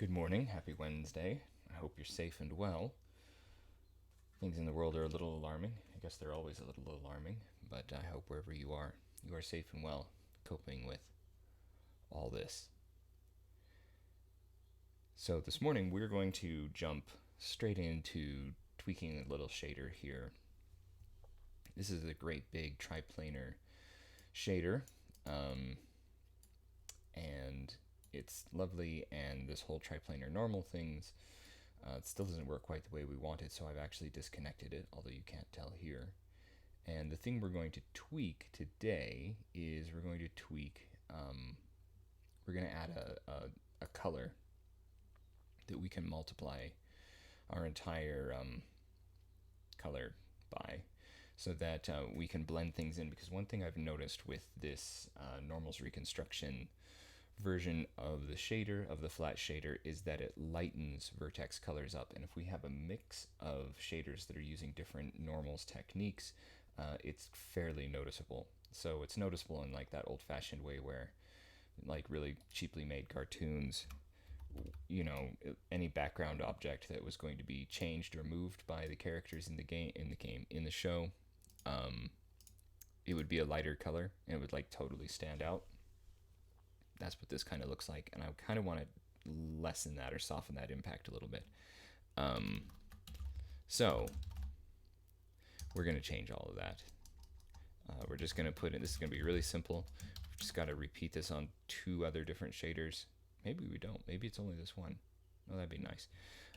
Good morning, happy Wednesday. I hope you're safe and well. Things in the world are a little alarming. I guess they're always a little alarming, but I hope wherever you are safe and well, coping with all this. So this morning we're going to jump straight into tweaking a little shader here. This is a great big triplanar shader, and it's lovely, and this whole triplanar normal things it still doesn't work quite the way we want it, so I've actually disconnected it, although you can't tell here. And the thing we're going to tweak today is we're going to add a color that we can multiply our entire color by, so that we can blend things in. Because one thing I've noticed with this normals reconstruction version of the shader, of the flat shader, is that it lightens vertex colors up. And if we have a mix of shaders that are using different normals techniques, it's fairly noticeable. So it's noticeable in like that old-fashioned way where, like, really cheaply made cartoons, you know, any background object that was going to be changed or moved by the characters in the show, it would be a lighter color and it would like totally stand out. That's what this kind of looks like, and I kind of want to lessen that or soften that impact a little bit. So we're going to change all of that. We're just going to put in, this is going to be really simple. We've just got to repeat this on 2 other different shaders. Maybe we don't. Maybe it's only this one. Oh, that'd be nice.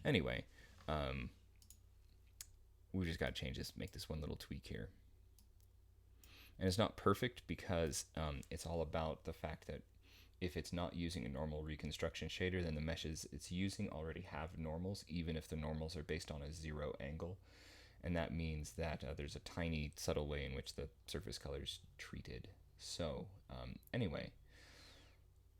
Anyway, we just got to change this, make this one little tweak here. And it's not perfect because it's all about the fact that if it's not using a normal reconstruction shader, then the meshes it's using already have normals, even if the normals are based on a 0 angle. And that means that there's a tiny, subtle way in which the surface color is treated. So anyway,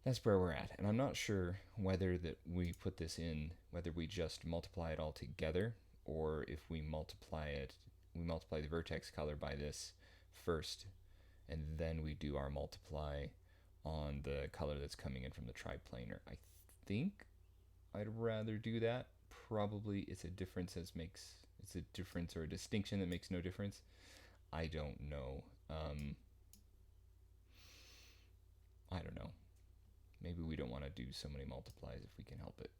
that's where we're at. And I'm not sure whether that we put this in, whether we just multiply it all together, or if we multiply the vertex color by this first, and then we do our multiply on the color that's coming in from the triplanar. I think I'd rather do that. Probably it's a difference or a distinction that makes no difference. I don't know. I don't know. Maybe we don't want to do so many multiplies if we can help it.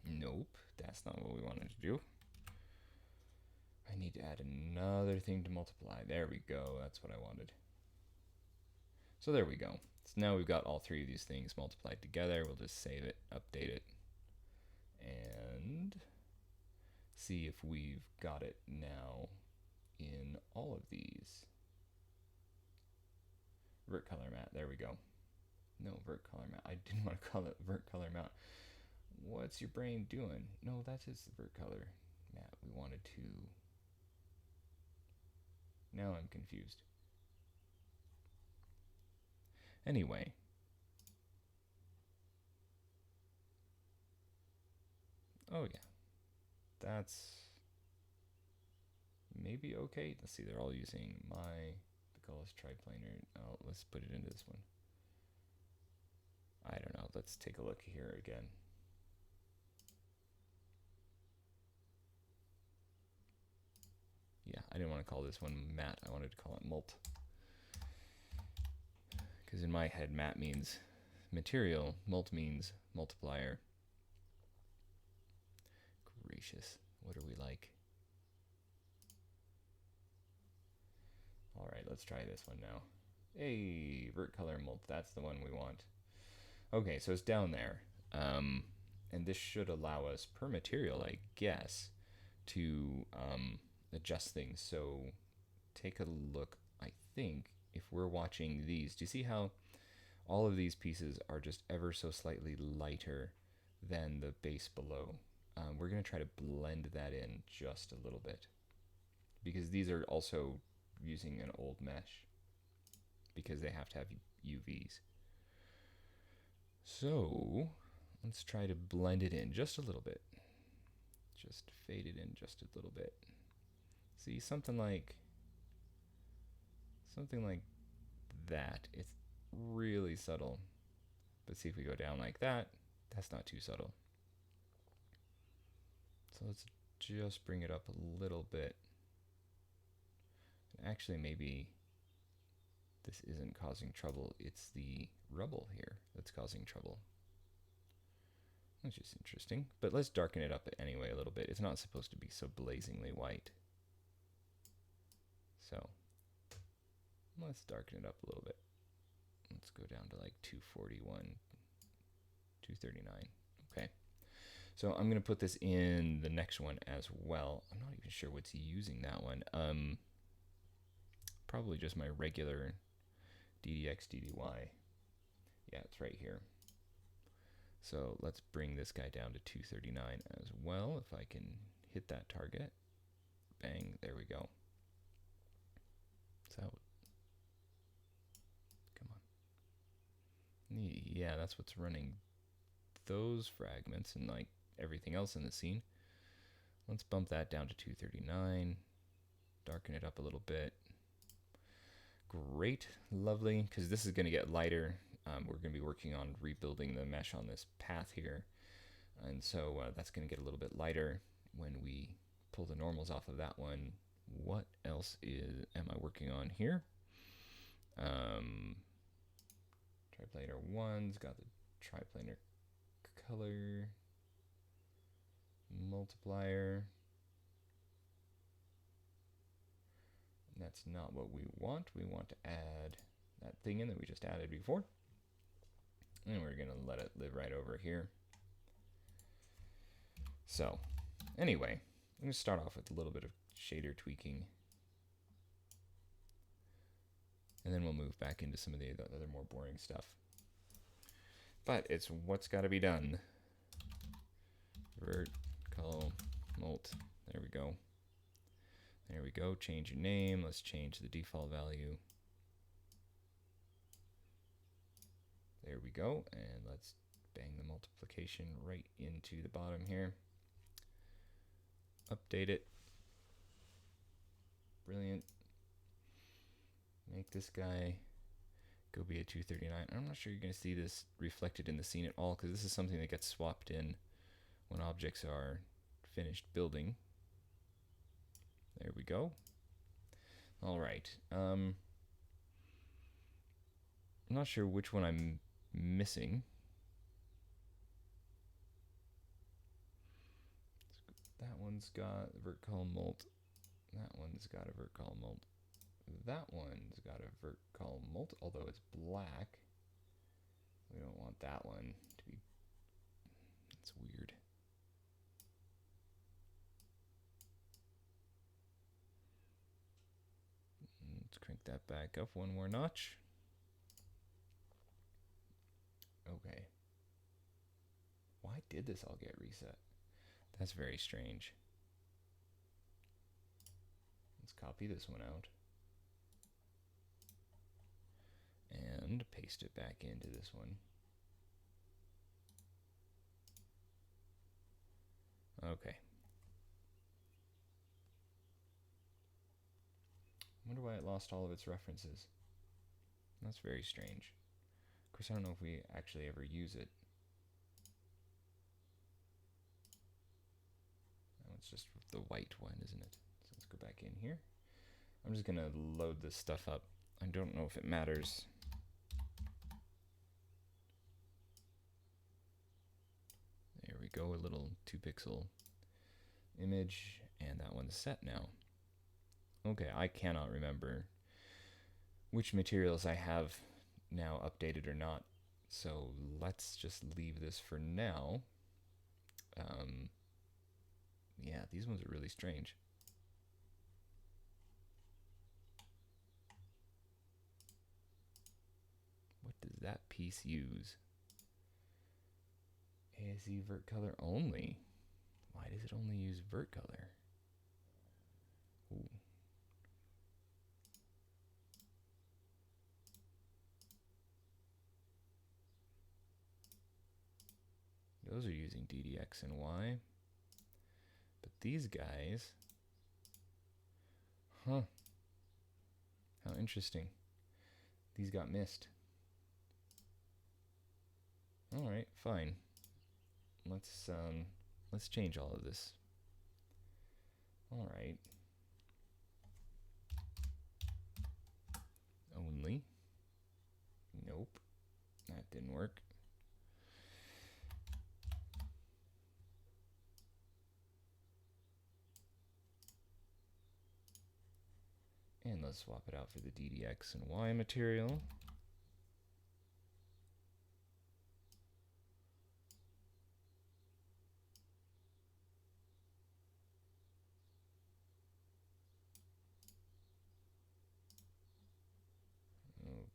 Nope, that's not what we wanted to do. I need to add another thing to multiply. There we go. That's what I wanted. So there we go. So now we've got all 3 of these things multiplied together. We'll just save it, update it, and see if we've got it now in all of these. Vert color matte. There we go. No, vert color matte. I didn't want to call it vert color matte. What's your brain doing? No, that's just vert color matte. We wanted to. Now I'm confused. Anyway, oh yeah, that's maybe okay. Let's see, they're all using the colorless triplanar. Oh, let's put it into this one. I don't know. Let's take a look here again. Yeah, I didn't want to call this one matte. I wanted to call it mult. Because in my head, matte means material, mult means multiplier. Gracious, what are we like? All right, let's try this one now. Hey, vert color mult, that's the one we want. Okay, so it's down there. And this should allow us, per material, I guess, to adjust things. So take a look, I think, if we're watching these, do you see how all of these pieces are just ever so slightly lighter than the base below? We're going to try to blend that in just a little bit, because these are also using an old mesh, because they have to have UVs. So let's try to blend it in just a little bit. Just fade it in just a little bit. See, something like that. It's really subtle. But see if we go down like that, That's not too subtle. So let's just bring it up a little bit. Actually, maybe this isn't causing trouble. It's the rubble here that's causing trouble. Which is interesting. But let's darken it up anyway a little bit. It's not supposed to be so blazingly white. So let's darken it up a little bit. Let's go down to like 241, 239. Okay. So I'm going to put this in the next one as well. I'm not even sure what's using that one. Probably just my regular DDX DDY. Yeah, it's right here. So let's bring this guy down to 239 as well, if I can hit that target. Bang, there we go. So, come on. Yeah, that's what's running those fragments and like everything else in the scene. Let's bump that down to 239, darken it up a little bit. Great, lovely, because this is going to get lighter. We're going to be working on rebuilding the mesh on this path here. And so that's going to get a little bit lighter when we pull the normals off of that one. What else am I working on here? Triplanar 1's got the triplanar color multiplier. That's not what we want. We want to add that thing in that we just added before. And we're going to let it live right over here. So, anyway, I'm going to start off with a little bit of shader tweaking. And then we'll move back into some of the other more boring stuff. But it's what's got to be done. Vert, col, molt. There we go. There we go. Change your name. Let's change the default value. There we go. And let's bang the multiplication right into the bottom here. Update it. Brilliant. Make this guy go be a 239. I'm not sure you're going to see this reflected in the scene at all, because this is something that gets swapped in when objects are finished building. There we go. All right. I'm not sure which one I'm missing. That one's got a vert col molt. That one's got a vert col molt. That one's got a vert col molt, although it's black. We don't want that one to be. It's weird. Let's crank that back up one more notch. Okay. Why did this all get reset? That's very strange. Let's copy this one out. And paste it back into this one. Okay. I wonder why it lost all of its references. That's very strange. Of course, I don't know if we actually ever use it. Oh, it's just the white one, isn't it? So let's go back in here. I'm just going to load this stuff up. I don't know if it matters. There we go, a little 2-pixel image, and that one's set now. Okay, I cannot remember which materials I have now updated or not, so let's just leave this for now. Yeah, these ones are really strange. What does that piece use? ASE vert color only. Why does it only use vert color? Ooh. Those are using DDX and Y. But these guys, huh? How interesting. These got missed. All right, fine. let's change all of this. All right. Only. Nope. That didn't work. And let's swap it out for the DDX and Y material.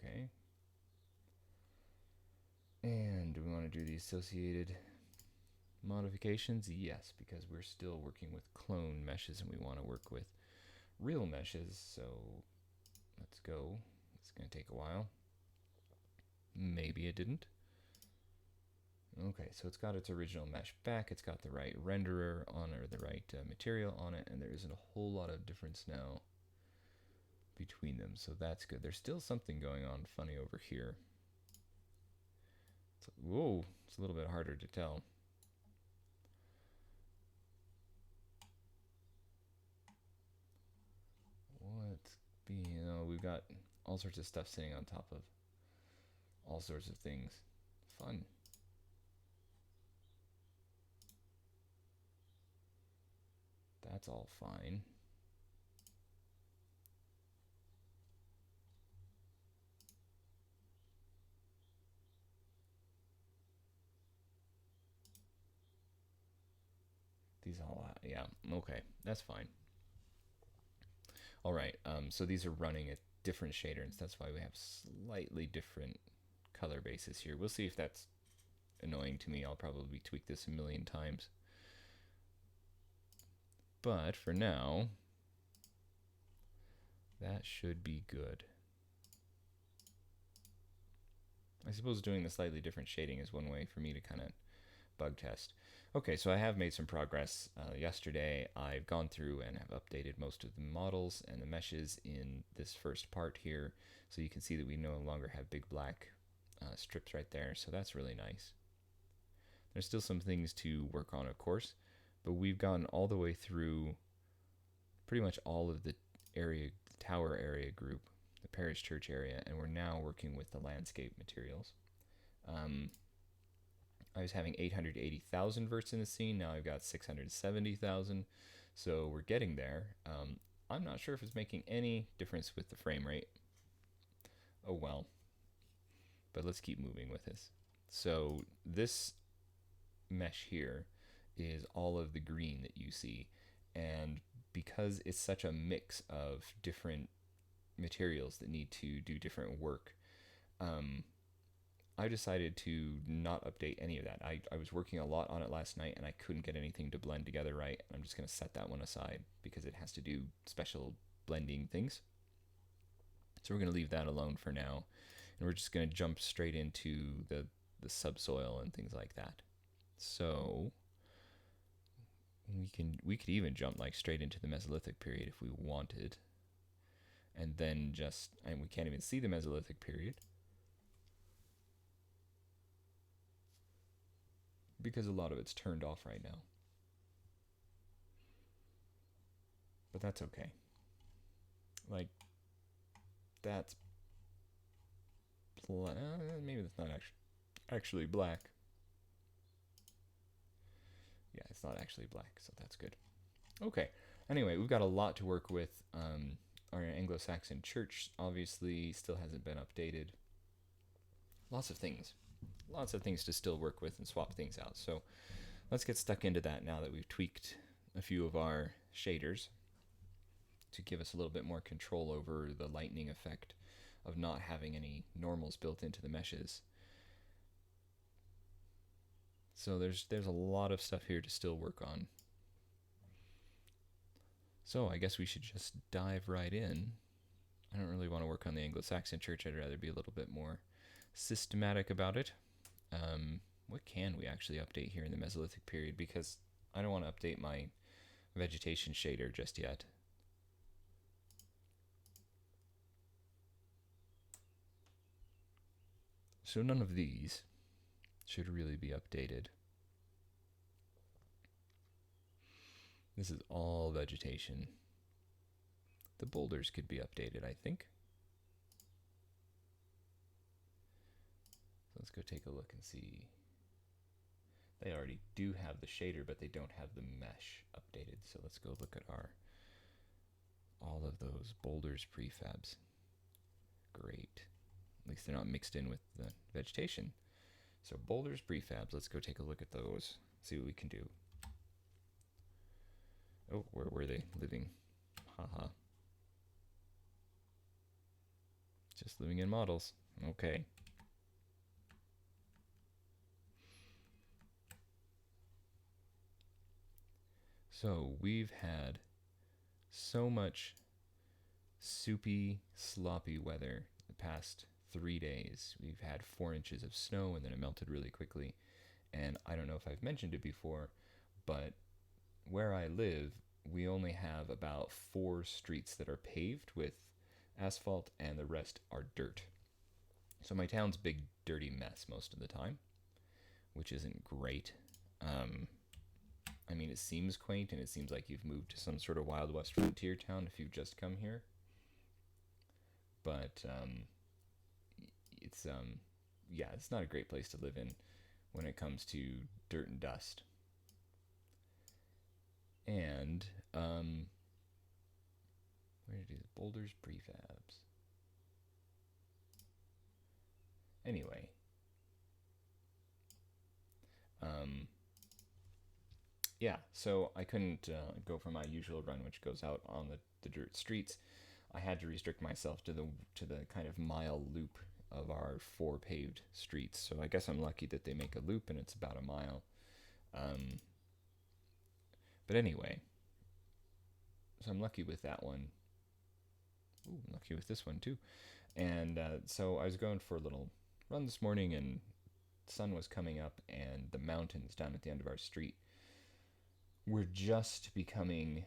Okay. And do we want to do the associated modifications? Yes, because we're still working with clone meshes and we want to work with real meshes. So let's go. It's going to take a while. Maybe it didn't. Okay, so it's got its original mesh back. It's got the right renderer on it, or the right material on it, and there isn't a whole lot of difference now between them. So that's good. There's still something going on funny over here. Whoa, it's a little bit harder to tell. We've got all sorts of stuff sitting on top of all sorts of things. Fun. That's all fine. These all, yeah, okay, that's fine. All right, so these are running at different shaders. That's why we have slightly different color bases here. We'll see if that's annoying to me. I'll probably tweak this a million times. But for now, that should be good. I suppose doing the slightly different shading is one way for me to kind of bug test. Okay, so I have made some progress. Yesterday, I've gone through and have updated most of the models and the meshes in this first part here. So you can see that we no longer have big black strips right there. So that's really nice. There's still some things to work on, of course, but we've gone all the way through pretty much all of the area, the tower area group, the parish church area, and we're now working with the landscape materials. I was having 880,000 verts in the scene. Now I've got 670,000. So we're getting there. I'm not sure if it's making any difference with the frame rate. Oh well. But let's keep moving with this. So this mesh here is all of the green that you see. And because it's such a mix of different materials that need to do different work, I decided to not update any of that. I was working a lot on it last night and I couldn't get anything to blend together right. I'm just going to set that one aside because it has to do special blending things. So we're going to leave that alone for now. And we're just going to jump straight into the subsoil and things like that. So we could even jump like straight into the Mesolithic period if we wanted. And then and we can't even see the Mesolithic period, because a lot of it's turned off right now. But that's okay. Like, that's maybe that's not actually black. Yeah, it's not actually black, so that's good. Okay, anyway, we've got a lot to work with. Our Anglo-Saxon church obviously still hasn't been updated. Lots of things to still work with and swap things out. So let's get stuck into that now that we've tweaked a few of our shaders to give us a little bit more control over the lightning effect of not having any normals built into the meshes. So there's a lot of stuff here to still work on. So I guess we should just dive right in. I don't really want to work on the Anglo-Saxon church. I'd rather be a little bit more systematic about it. What can we actually update here in the Mesolithic period? Because I don't want to update my vegetation shader just yet. So none of these should really be updated. This is all vegetation. The boulders could be updated, I think. So let's go take a look and see. They already do have the shader, but they don't have the mesh updated. So let's go look at all of those boulders prefabs. Great. At least they're not mixed in with the vegetation. So boulders prefabs, let's go take a look at those, see what we can do. Oh, where were they living? Haha. Just living in models. Okay. So we've had so much soupy, sloppy weather the past 3 days. We've had 4 inches of snow and then it melted really quickly. And I don't know if I've mentioned it before, but where I live, we only have about 4 streets that are paved with asphalt and the rest are dirt. So my town's a big dirty mess most of the time, which isn't great. I mean, it seems quaint and it seems like you've moved to some sort of Wild West frontier town if you've just come here. But yeah, it's not a great place to live in when it comes to dirt and dust. And where did these boulders prefabs? Anyway, yeah, so I couldn't go for my usual run, which goes out on the dirt streets. I had to restrict myself to the kind of mile loop of our 4 paved streets. So I guess I'm lucky that they make a loop and it's about a mile. But anyway, so I'm lucky with that one. Ooh, I'm lucky with this one too. And so I was going for a little run this morning and the sun was coming up and the mountains down at the end of our street were just becoming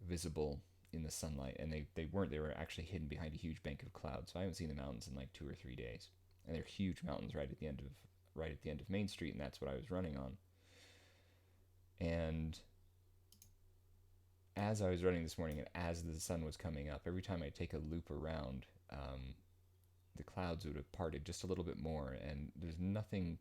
visible in the sunlight, and they weren't. They were actually hidden behind a huge bank of clouds. So I haven't seen the mountains in like 2 or 3 days, and they're huge mountains right at the end of Main Street, and that's what I was running on. And as I was running this morning, and as the sun was coming up, every time I take a loop around, the clouds would have parted just a little bit more, and there's nothing,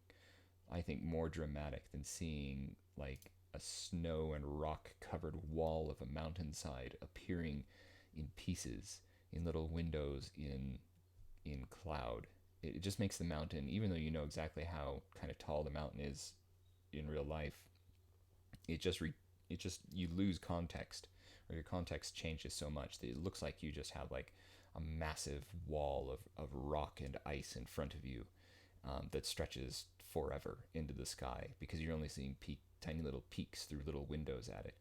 I think, more dramatic than seeing like a snow and rock covered wall of a mountainside appearing in pieces in little windows in cloud. It just makes the mountain, even though you know exactly how kind of tall the mountain is in real life, it just you lose context, or your context changes so much that it looks like you just have like a massive wall of rock and ice in front of you that stretches forever into the sky because you're only seeing tiny little peaks through little windows at it.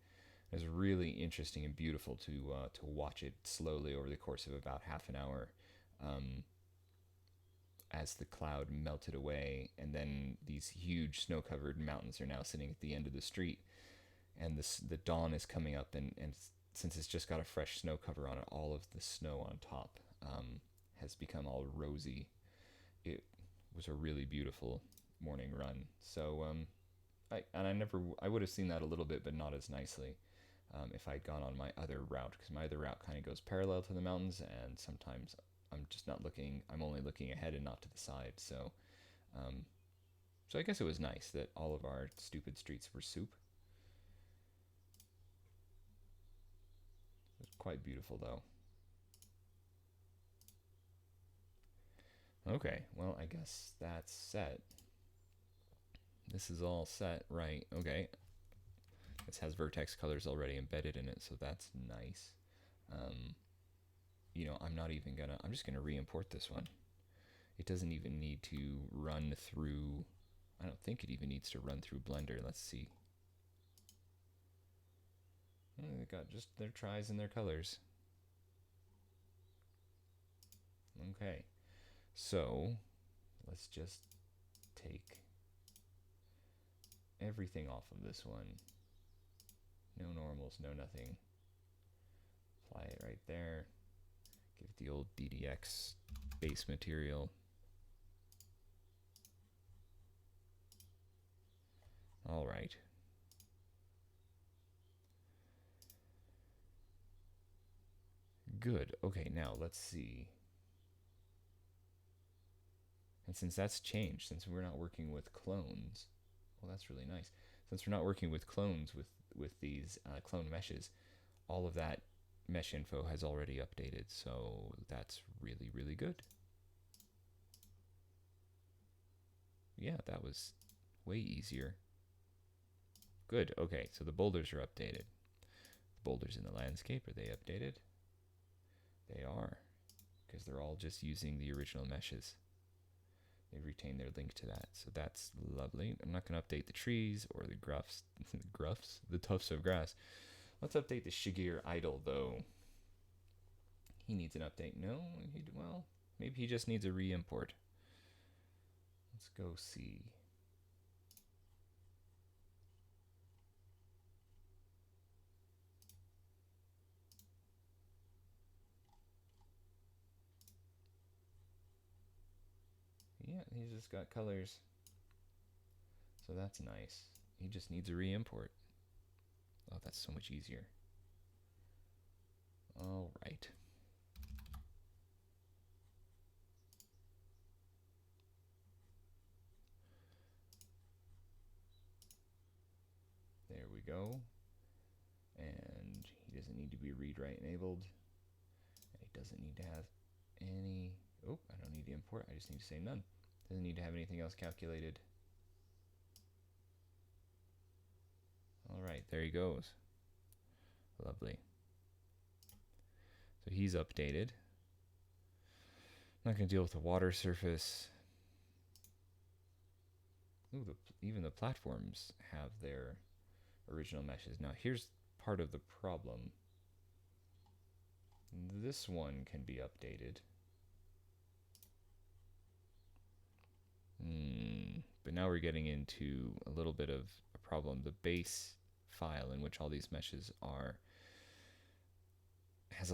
It's really interesting and beautiful to watch it slowly over the course of about half an hour as the cloud melted away, and then these huge snow-covered mountains are now sitting at the end of the street, and the dawn is coming up, and since it's just got a fresh snow cover on it, all of the snow on top has become all rosy. It was a really beautiful morning run. So I would have seen that a little bit, but not as nicely if I'd gone on my other route, because my other route kind of goes parallel to the mountains, and sometimes I'm just not looking. I'm only looking ahead and not to the side. So I guess it was nice that all of our stupid streets were soup. It was quite beautiful, though. Okay, well, I guess that's set. This is all set, right? Okay. This has vertex colors already embedded in it, so that's nice. I'm just gonna re-import this one. It doesn't even need to run through, I don't think it even needs to run through Blender. Let's see. They got just their tries and their colors. Okay, so let's just take everything off of this one. No normals, no nothing. Apply it right there. Give it the old DDX base material. All right. Good. Okay, now let's see. And since that's changed, since we're not working with clones, well, that's really nice. Since we're not working with clones with these clone meshes, all of that mesh info has already updated. So that's really, really good. Yeah, that was way easier. Good. Okay, so the boulders are updated. The boulders in the landscape, are they updated? They are, because they're all just using the original meshes. They retain their link to that, so that's lovely. I'm not going to update the trees or the the tufts of grass. Let's update the Shigir idol, though. He needs an update. No, well, maybe he just needs a re-import. Let's go see. Yeah, he's just got colors. So that's nice. He just needs a re-import. Oh, that's so much easier. All right. There we go. And he doesn't need to be read-write enabled. And he doesn't need to have any... Oh, I don't need to import. I just need to say none. Doesn't need to have anything else calculated. All right, there he goes. Lovely. So he's updated. Not going to deal with the water surface. Ooh, even the platforms have their original meshes. Now here's part of the problem. This one can be updated. But now we're getting into a little bit of a problem. The base file in which all these meshes are has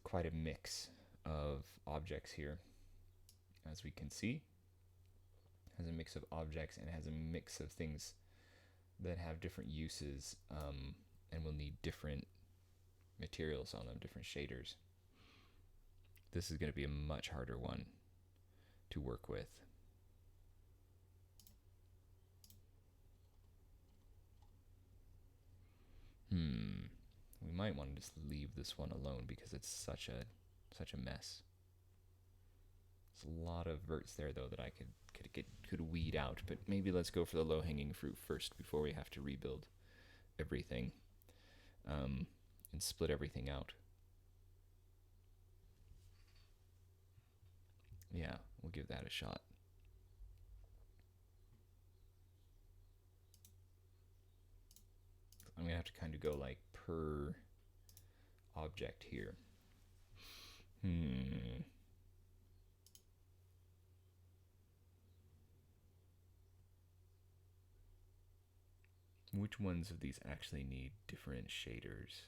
quite a mix of objects here. As we can see, it has a mix of objects and it has a mix of things that have different uses and will need different materials on them, different shaders. This is going to be a much harder one to work with. We might want to just leave this one alone because it's such a mess. There's a lot of verts there though that I could weed out, but maybe let's go for the low-hanging fruit first before we have to rebuild everything and split everything out. Yeah, we'll give that a shot. I'm gonna have to kind of go like per object here. Which ones of these actually need different shaders?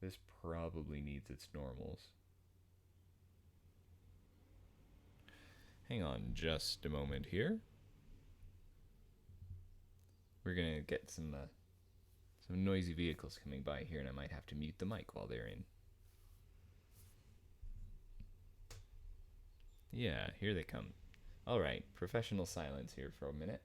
This probably needs its normals. Hang on just a moment here. We're gonna get some noisy vehicles coming by here, and I might have to mute the mic while they're in. Yeah, here they come. All right, professional silence here for a minute.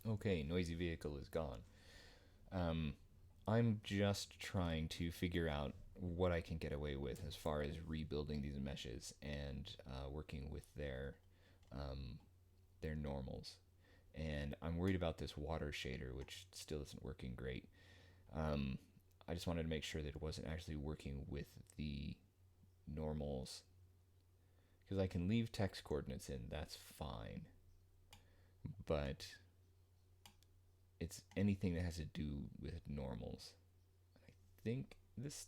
Okay, noisy vehicle is gone. I'm just trying to figure out what I can get away with as far as rebuilding these meshes and working with their normals. And I'm worried about this water shader, which still isn't working great. Um, I just wanted to make sure that it wasn't actually working with the normals, because I can leave text coordinates in, that's fine. But it's anything that has to do with normals. I think this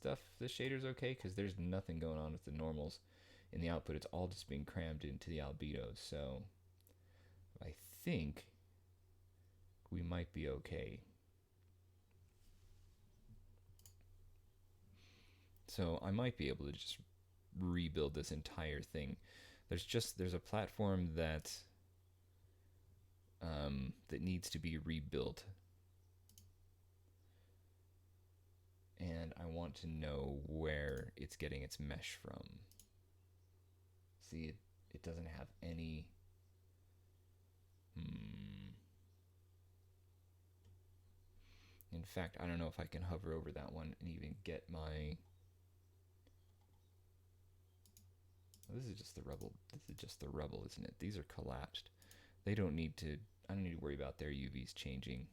shader's okay because there's nothing going on with the normals in the output. It's all just being crammed into the albedos. So I think we might be okay. So I might be able to just rebuild this entire thing. There's a platform that that needs to be rebuilt, and I want to know where it's getting its mesh from. See, it doesn't have any. In fact, I don't know if I can hover over that one and even get my. Oh, this is just the rubble. This is just the rubble, isn't it? These are collapsed. They don't need to. I don't need to worry about their UVs changing.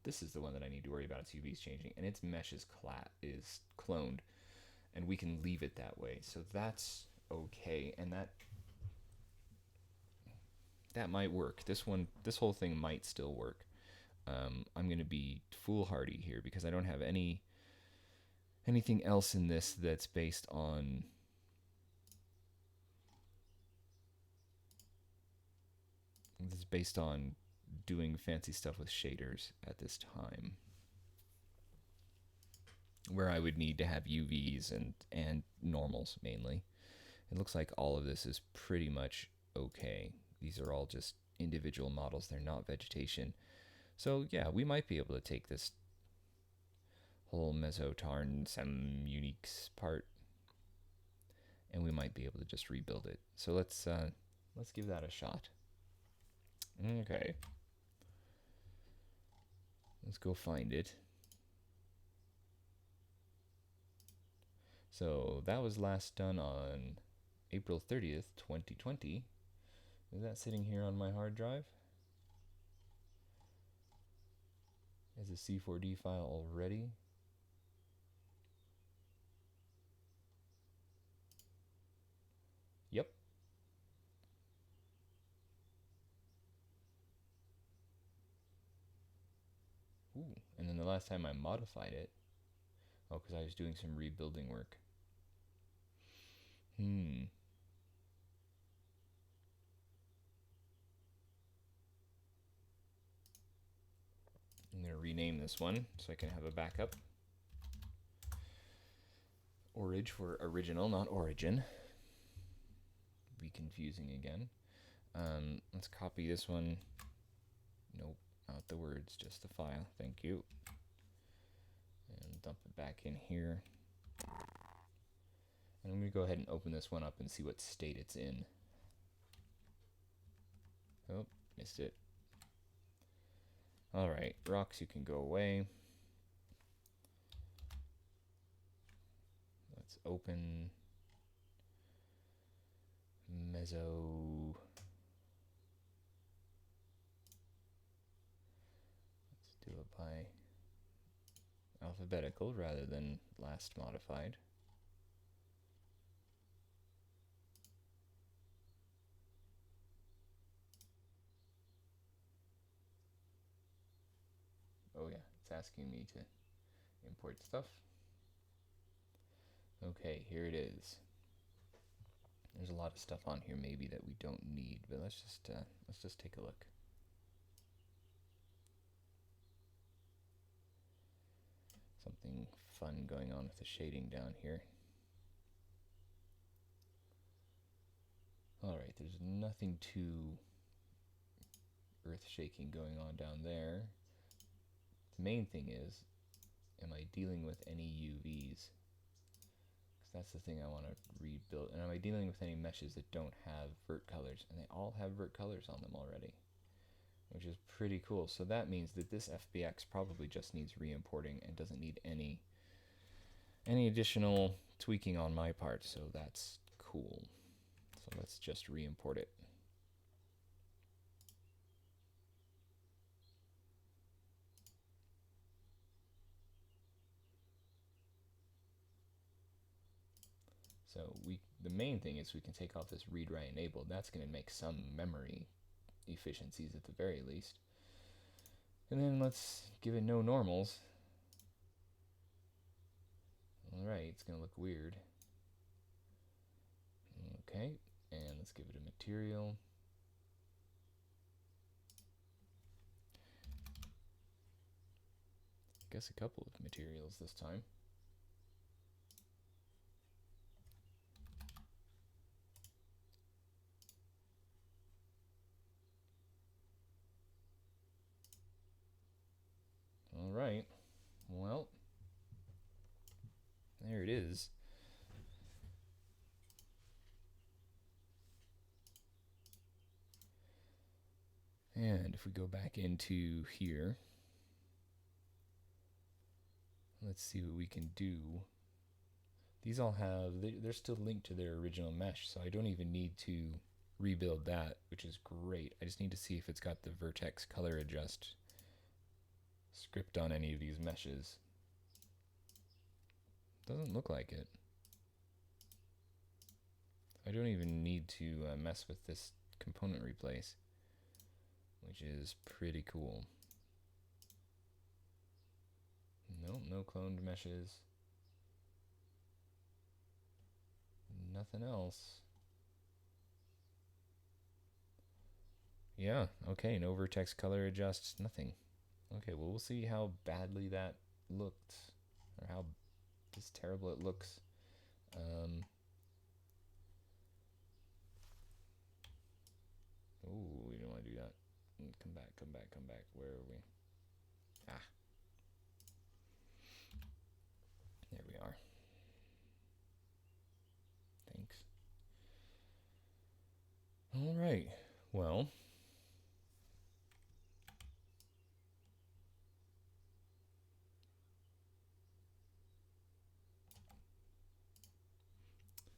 This is the one that I need to worry about its UVs changing, and its mesh is cloned, and we can leave it that way. So that's okay, and that might work. This whole thing might still work. I'm going to be foolhardy here because I don't have anything else in this that's based on doing fancy stuff with shaders at this time, where I would need to have UVs and normals mainly. It looks like all of this is pretty much okay. These are all just individual models. They're not vegetation. So yeah, we might be able to take this whole mesotarn sem uniques part, and we might be able to just rebuild it. So let's give that a shot. Okay. Let's go find it. So that was last done on April 30th, 2020. Is that sitting here on my hard drive as a C4D file already? Yep. Ooh, and then the last time I modified it, oh, because I was doing some rebuilding work. I'm going to rename this one so I can have a backup. Orig for original, not origin. Be confusing again. Let's copy this one. Nope, not the words, just the file. Thank you. And dump it back in here. And I'm going to go ahead and open this one up and see what state it's in. Oh, missed it. Alright, rocks, you can go away. Let's open Meso. Let's do it by alphabetical rather than last modified. Oh yeah, it's asking me to import stuff. Okay, here it is. There's a lot of stuff on here maybe that we don't need, but let's just take a look. Something fun going on with the shading down here. Alright, there's nothing too earth-shaking going on down there. The main thing is, am I dealing with any UVs? Because that's the thing I want to rebuild. And am I dealing with any meshes that don't have vert colors? And they all have vert colors on them already. which is pretty cool. So that means that this FBX probably just needs re-importing and doesn't need any additional tweaking on my part, so that's cool. So let's just re-import it. So the main thing is we can take off this read write enabled. That's going to make some memory efficiencies at the very least. And then let's give it no normals. Alright, it's going to look weird. Okay, and let's give it a material. I guess a couple of materials this time. Alright, well, there it is. And if we go back into here, let's see what we can do. These all have, they're still linked to their original mesh, so I don't even need to rebuild that, which is great. I just need to see if it's got the vertex color adjust script on any of these meshes. Doesn't look like it. I don't even need to mess with this component replace, which is pretty cool. Nope, no cloned meshes. Nothing else. Yeah, okay, no vertex color adjusts, nothing. Okay, well, we'll see how badly that looked, or how just terrible it looks. Oh, we don't want to do that. Come back, come back, come back. Where are we? Ah. There we are. Thanks. All right. Well,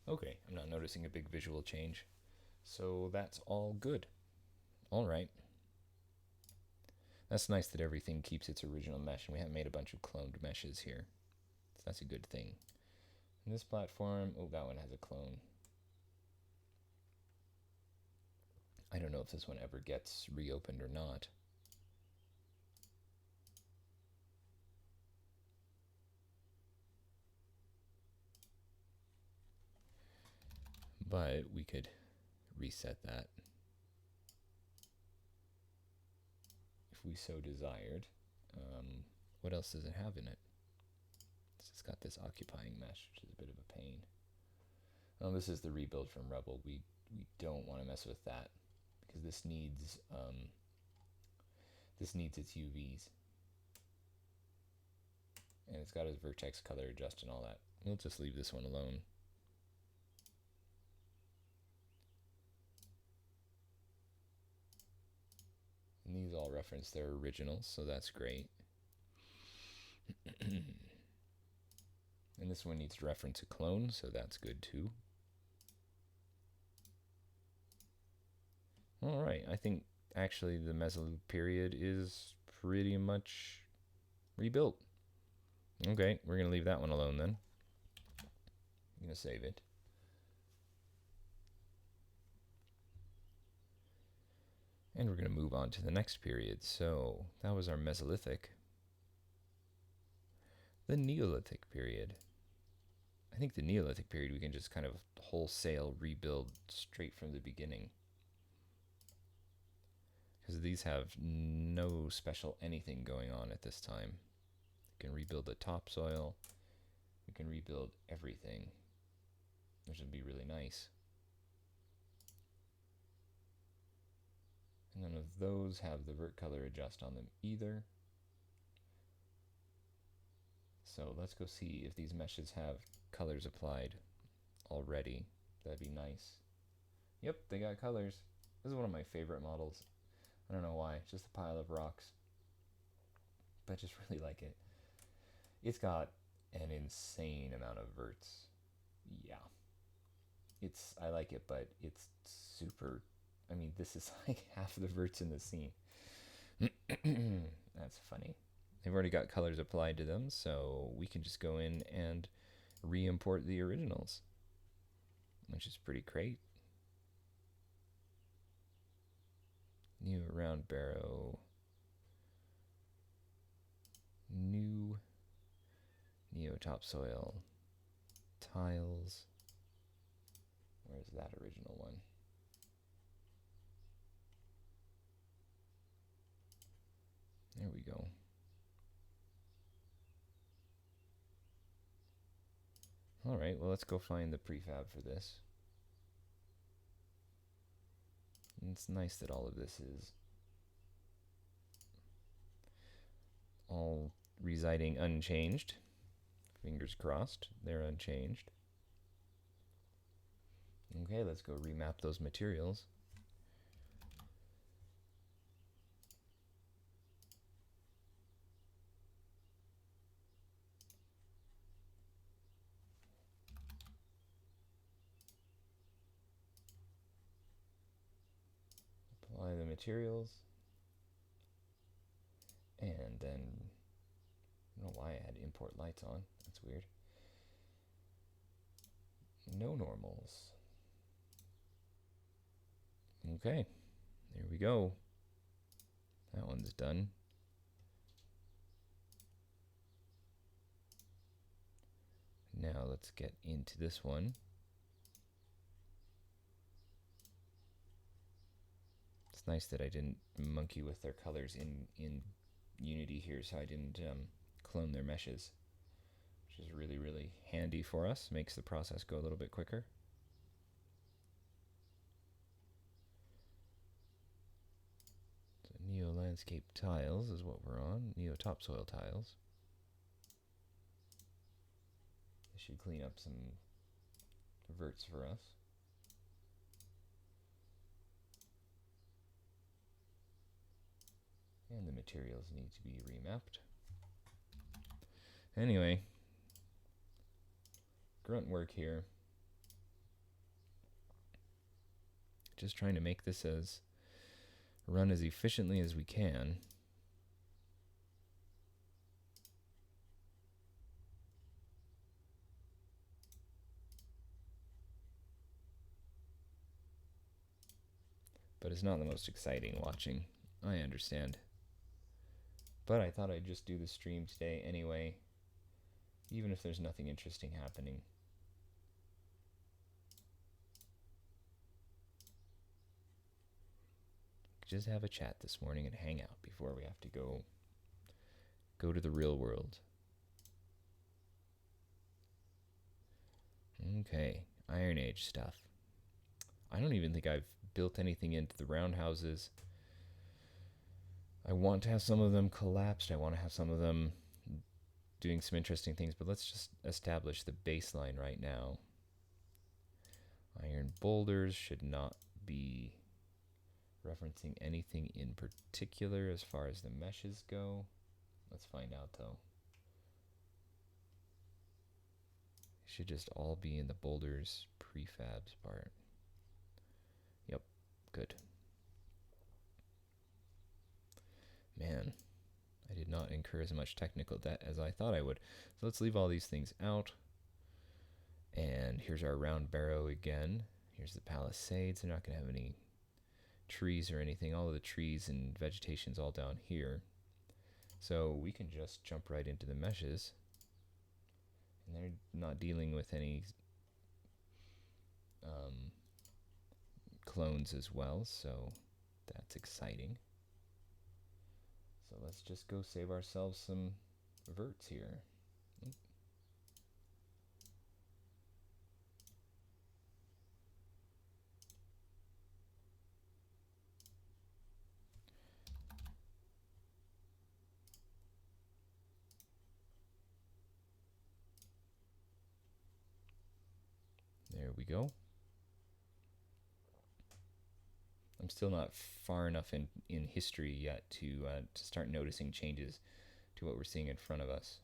okay, I'm not noticing a big visual change. So that's all good. All right. That's nice that everything keeps its original mesh, and we haven't made a bunch of cloned meshes here. So that's a good thing. And this platform, oh, that one has a clone. I don't know if this one ever gets reopened or not. But we could reset that if we so desired. What else does it have in it? It's got this occupying mesh, which is a bit of a pain. Oh, this is the rebuild from Rebel. We don't want to mess with that because this needs its UVs, and it's got its vertex color adjust and all that. We'll just leave this one alone. And these all reference their originals, so that's great. And this one needs to reference a clone, so that's good too. All right, I think actually the Mesolith period is pretty much rebuilt. Okay, we're going to leave that one alone then. I'm going to save it. And we're going to move on to the next period. So that was our Mesolithic. The Neolithic period. I think the Neolithic period we can just kind of wholesale rebuild straight from the beginning, because these have no special anything going on at this time. We can rebuild the topsoil. We can rebuild everything, which would be really nice. And none of those have the vert color adjust on them either. So let's go see if these meshes have colors applied already. That'd be nice. Yep, they got colors. This is one of my favorite models. I don't know why. It's just a pile of rocks. But I just really like it. It's got an insane amount of verts. Yeah. I like it, but it's super... I mean, this is like half the verts in the scene. That's funny. They've already got colors applied to them, so we can just go in and re-import the originals, which is pretty great. New round barrow. New Neo topsoil tiles. Where's that original one? There we go. All right, well, let's go find the prefab for this. And it's nice that all of this is all residing unchanged. Fingers crossed, they're unchanged. Okay, let's go remap those materials. Apply the materials. And then, I don't know why I had import lights on. That's weird. No normals. Okay, there we go. That one's done. Now let's get into this one. It's nice that I didn't monkey with their colors in Unity here, so I didn't clone their meshes, which is really, really handy for us. Makes the process go a little bit quicker. So Neo landscape tiles is what we're on. Neo topsoil tiles. This should clean up some verts for us. And the materials need to be remapped. Anyway, grunt work here. Just trying to make this run as efficiently as we can. But it's not the most exciting watching, I understand. But I thought I'd just do the stream today anyway, even if there's nothing interesting happening. Just have a chat this morning and hang out before we have to go to the real world. Okay, Iron Age stuff. I don't even think I've built anything into the roundhouses. I want to have some of them collapsed. I want to have some of them doing some interesting things, but let's just establish the baseline right now. Iron boulders should not be referencing anything in particular as far as the meshes go. Let's find out though. It should just all be in the boulders prefabs part. Yep, good. Man, I did not incur as much technical debt as I thought I would. So let's leave all these things out. And here's our round barrow again. Here's the palisades. They're not going to have any trees or anything. All of the trees and vegetation's all down here. So we can just jump right into the meshes. And they're not dealing with any clones as well, so that's exciting. So let's just go save ourselves some verts here. There we go. I'm still not far enough in history yet to start noticing changes to what we're seeing in front of us.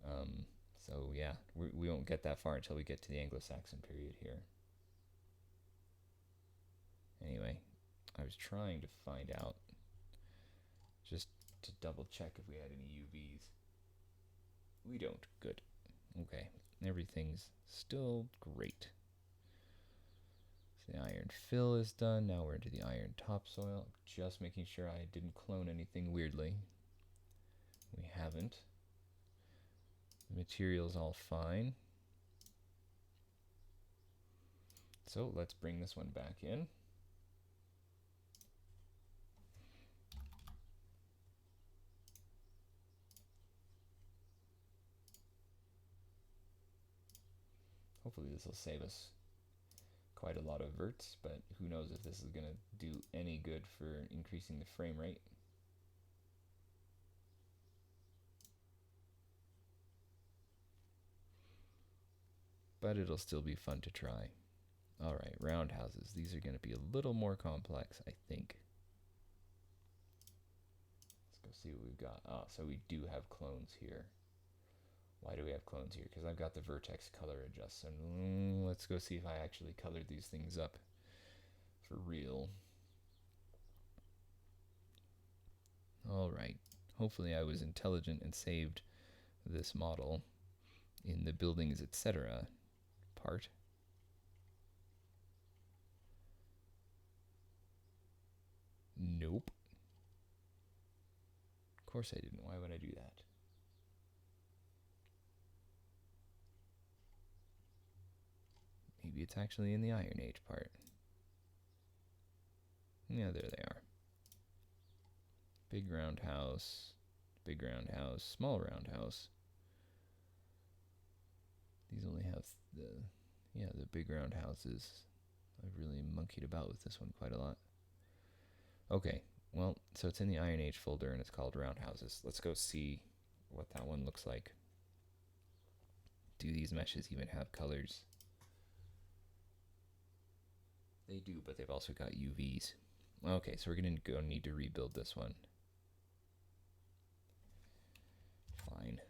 So yeah, we won't get that far until we get to the Anglo-Saxon period here. Anyway, I was trying to find out, just to double check if we had any UVs. We don't. Good. Okay, everything's still great. So the iron fill is done. Now we're into the iron topsoil. Just making sure I didn't clone anything weirdly. We haven't. The material's all fine. So let's bring this one back in. Hopefully this will save us quite a lot of verts, but who knows if this is going to do any good for increasing the frame rate. But it'll still be fun to try. All right, roundhouses. These are going to be a little more complex, I think. Let's go see what we've got. Ah, so we do have clones here. Why do we have clones here? Because I've got the vertex color adjust. So let's go see if I actually colored these things up for real. All right. Hopefully I was intelligent and saved this model in the buildings, etc. part. Nope. Of course I didn't. Why would I do that? Maybe it's actually in the Iron Age part. Yeah, there they are. Big roundhouse, small roundhouse. These only have the big roundhouses. I've really monkeyed about with this one quite a lot. Okay, well, so it's in the Iron Age folder and it's called Roundhouses. Let's go see what that one looks like. Do these meshes even have colors? They do, but they've also got UVs. Okay, so we're going to go need to rebuild this one. Fine.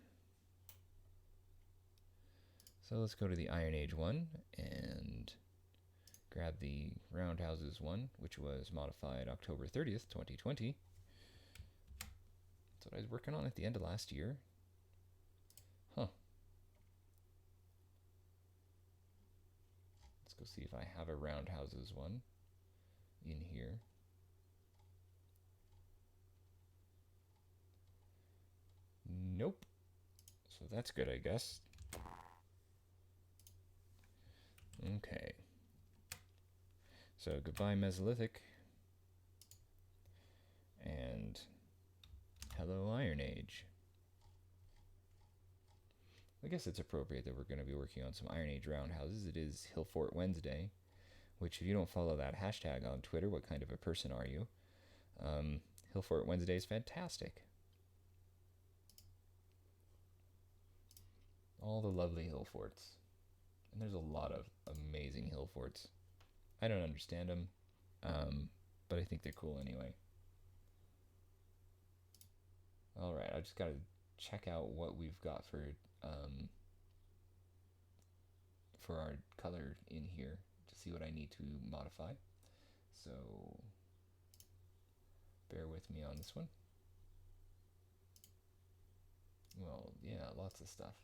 So let's go to the Iron Age one and grab the Roundhouses one, which was modified October 30th, 2020. That's what I was working on at the end of last year. Huh. Let's go see if I have a Roundhouses one in here. Nope. So that's good, I guess. Okay. So goodbye Mesolithic. And hello Iron Age. I guess it's appropriate that we're going to be working on some Iron Age roundhouses. It is Hillfort Wednesday, which if you don't follow that hashtag on Twitter, what kind of a person are you? Hillfort Wednesday is fantastic. All the lovely hill forts. And there's a lot of amazing hill forts. I don't understand them, but I think they're cool anyway. All right, I just got to check out what we've got for our color in here to see what I need to modify. So bear with me on this one. Well, yeah, lots of stuff.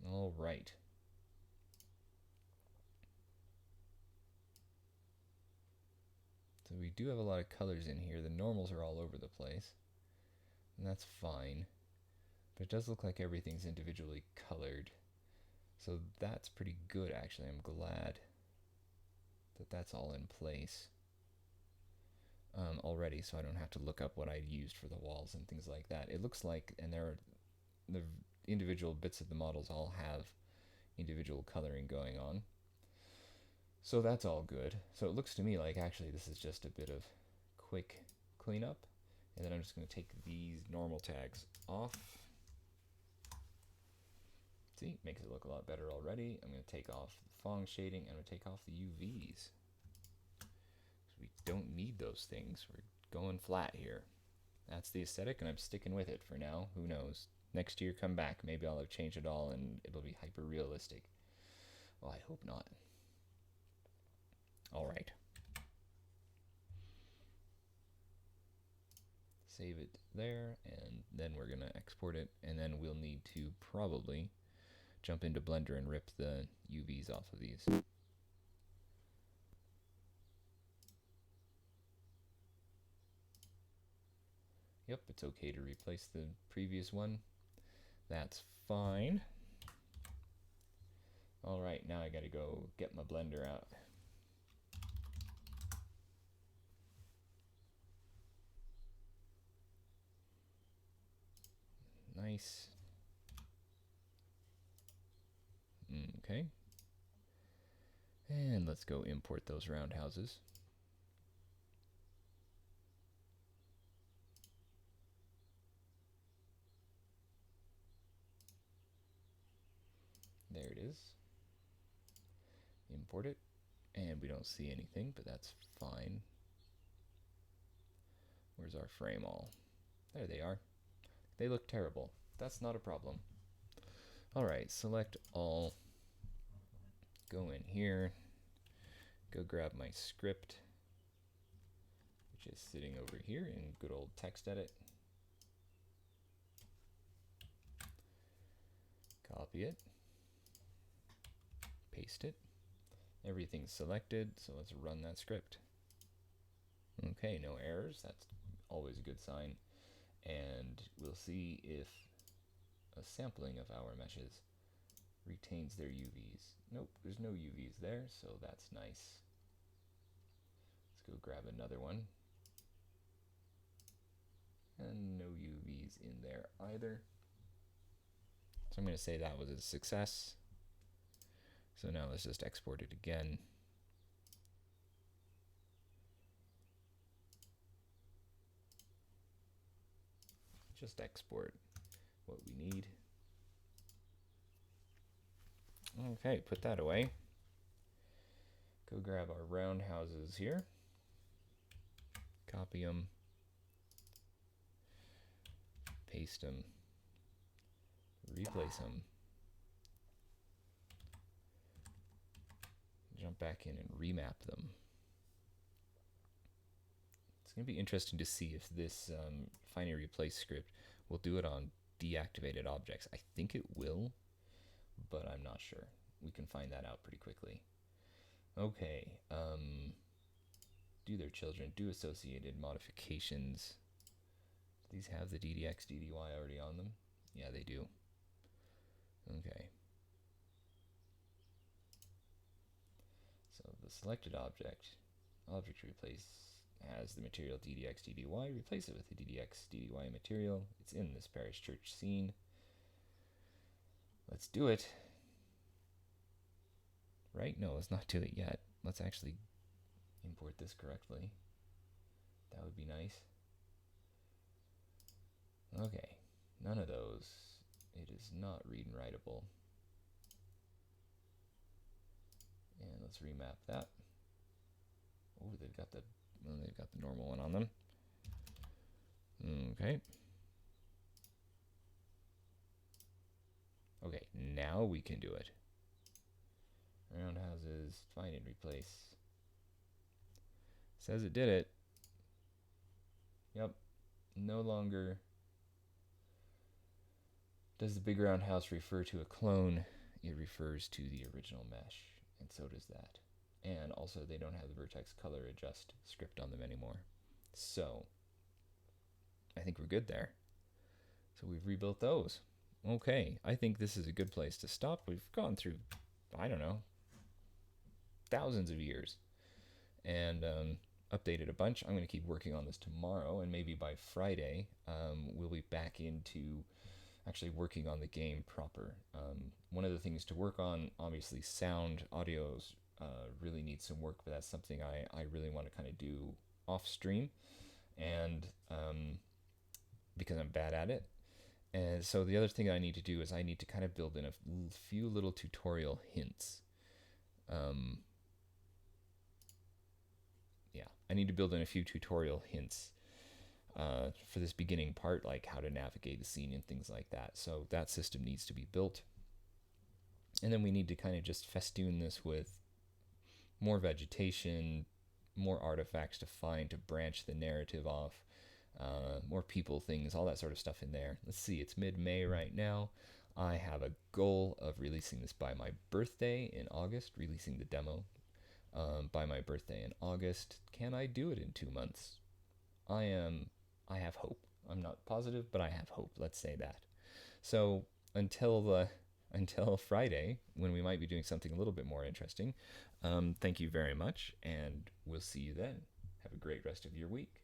All right. So we do have a lot of colors in here. The normals are all over the place, and that's fine. But it does look like everything's individually colored. So that's pretty good, actually. I'm glad that that's all in place already, so I don't have to look up what I used for the walls and things like that. It looks like, and there are the individual bits of the models all have individual coloring going on. So that's all good. So it looks to me like actually this is just a bit of quick cleanup. And then I'm just going to take these normal tags off. See, makes it look a lot better already. I'm going to take off the Phong shading. I'm going to take off the UVs. We don't need those things. We're going flat here. That's the aesthetic, and I'm sticking with it for now. Who knows? Next year, come back. Maybe I'll have changed it all, and it'll be hyper realistic. Well, I hope not. All right. Save it there, and then we're gonna export it, and then we'll need to probably jump into Blender and rip the UVs off of these. Yep, it's okay to replace the previous one. That's fine. All right, now I gotta go get my Blender out. Nice. Okay. And let's go import those roundhouses. There it is. Import it. And we don't see anything, but that's fine. Where's our frame all? There they are. They look terrible. That's not a problem. All right, select all. Go in here. Go grab my script, which is sitting over here in good old text edit. Copy it. Paste it. Everything's selected, so let's run that script. Okay, no errors. That's always a good sign. And we'll see if a sampling of our meshes retains their UVs. Nope, there's no UVs there, so that's nice. Let's go grab another one. And no UVs in there either. So I'm going to say that was a success. So now let's just export it again. Just export what we need. Okay, put that away. Go grab our roundhouses here. Copy them. Paste them. Replace them. Jump back in and remap them. It's going to be interesting to see if this find and replace script will do it on deactivated objects. I think it will, but I'm not sure. We can find that out pretty quickly. Okay, do their children, do associated modifications. Do these have the DDX, DDY already on them? Yeah, they do. Okay. So the selected object replace has the material DDX, DDY, replace it with the DDX, DDY material. It's in this parish church scene. Let's do it. Right? No, let's not do it yet. Let's actually import this correctly. That would be nice. Okay, none of those. It is not read and writable. And let's remap that. Oh, they've got the normal one on them. Okay. Okay, now we can do it. Roundhouses, find and replace. Says it did it. Yep. No longer does the big roundhouse refer to a clone. It refers to the original mesh, and so does that. And also they don't have the vertex color adjust script on them anymore. So I think we're good there. So we've rebuilt those. Okay, I think this is a good place to stop. We've gone through, I don't know, thousands of years and updated a bunch. I'm going to keep working on this tomorrow, and maybe by Friday we'll be back into actually working on the game proper. One of the things to work on, obviously sound, audios really needs some work, but that's something I really want to kind of do off stream, and because I'm bad at it. And so the other thing I need to do is I need to kind of build in a few little tutorial hints. Yeah, I need to build in a few tutorial hints for this beginning part, like how to navigate the scene and things like that. So that system needs to be built. And then we need to kind of just festoon this with more vegetation, more artifacts to find to branch the narrative off, more people, things, all that sort of stuff in there. Let's see, it's mid-May right now. I have a goal of releasing this by my birthday in August, releasing the demo by my birthday in August. Can I do it in 2 months? I have hope. I'm not positive, but I have hope. Let's say that. So until Friday, when we might be doing something a little bit more interesting, thank you very much, and we'll see you then. Have a great rest of your week.